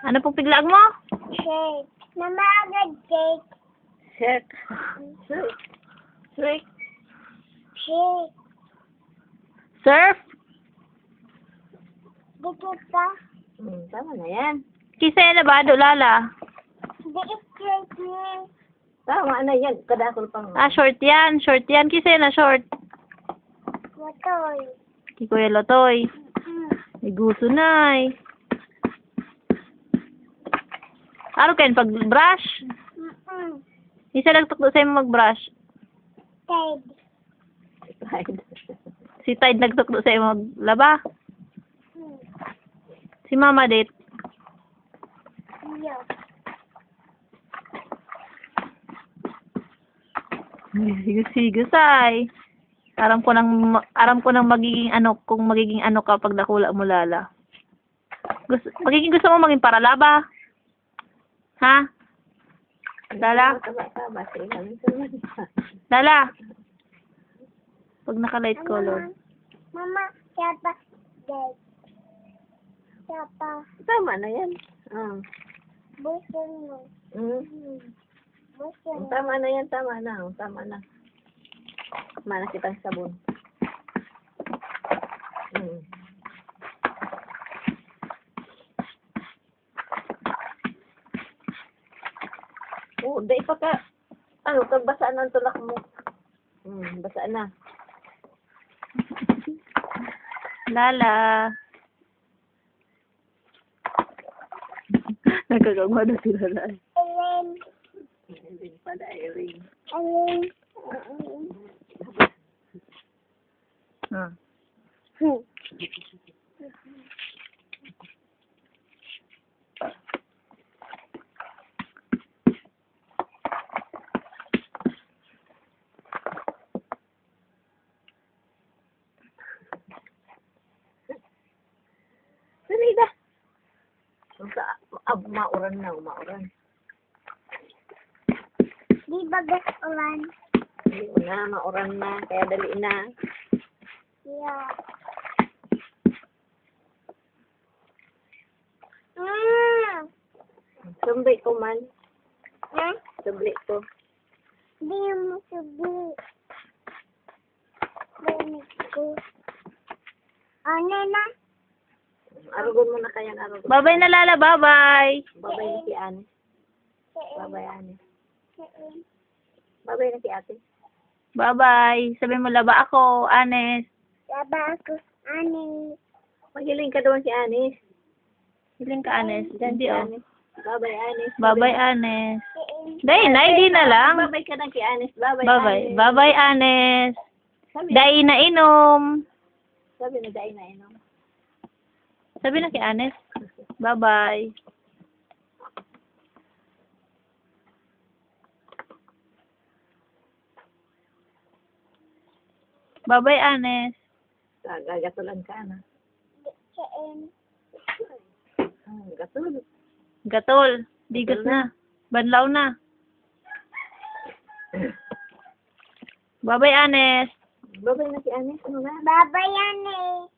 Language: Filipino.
Ano pong piglaag mo? Shake. Namagad shake. Shake. Shake. Shake. Surf? Dikit ka. Tama na yan. Kisay na ba? Lala? Dikit shake niya. Tama na yan. Kadakol pang. Ah, short yan. Short yan. Kisay na short. Motoy. Kikuya Lotoy. May gusto na eh. Ano kayo? Pag-brush? Isa lang tukdo sa'yo mag-brush. Tide. Pride. Si Tide nagtukdo sa'yo maglaba. Si Mama Date. Yo. Sigus ay. Aram ko nang magiging ano, kung magiging ano ka pag nakula mo Lala. Gusto mo maging paralaba? Ha? Lala? Lala? Pag naka-light color. Mama, siapa date. Siapa? Tama na yan. Busin mo. Busin mo. Tama na yan. Tama na. Tama na. Mana kitang sabon. Dahil pa ka, kag basaan ang tulak mo. Basaan na. Lala. Nagkagawad na si Lala. Ellen. Hindi pa dahil. Ellen. Salida. Mauran na, mauran. Di ba gasulan? Hindi na, mauran na. Kaya dali na. Yeah. Sumbi ko man. Eh? Sumbi ko. Di mo sabi. Dinig ko. Ano na? Arugon mo na kayang arugon. Bye-bye na Lala, bye-bye. Babay na si Anis. Siin. Babay Anis. Siin. Babay na si ate. Bye-bye. Sabi mo laba ako, Anes. Laba ako. Ani. Magiling ka doon si Anis. Hiling ka, Anes. Hindi, oh. Anis. Babay Anis. Bye-bye, Anes. Siin. Dahil na, hindi na lang. Babay ka na kay Anis. Babay Bye-bye. Anis. Bye-bye, Anes. Sabi, Dahil na inom. sabi na dahil na inom. Sabi na kay Anes. Bye-bye. Bye-bye, Anes. Gagatulan ka na. Siin. Gatul. Gatol. Bigas na. Banlaw na. Bye-bye, Anes. Babay na si Anis. Ano na? Baba yan eh.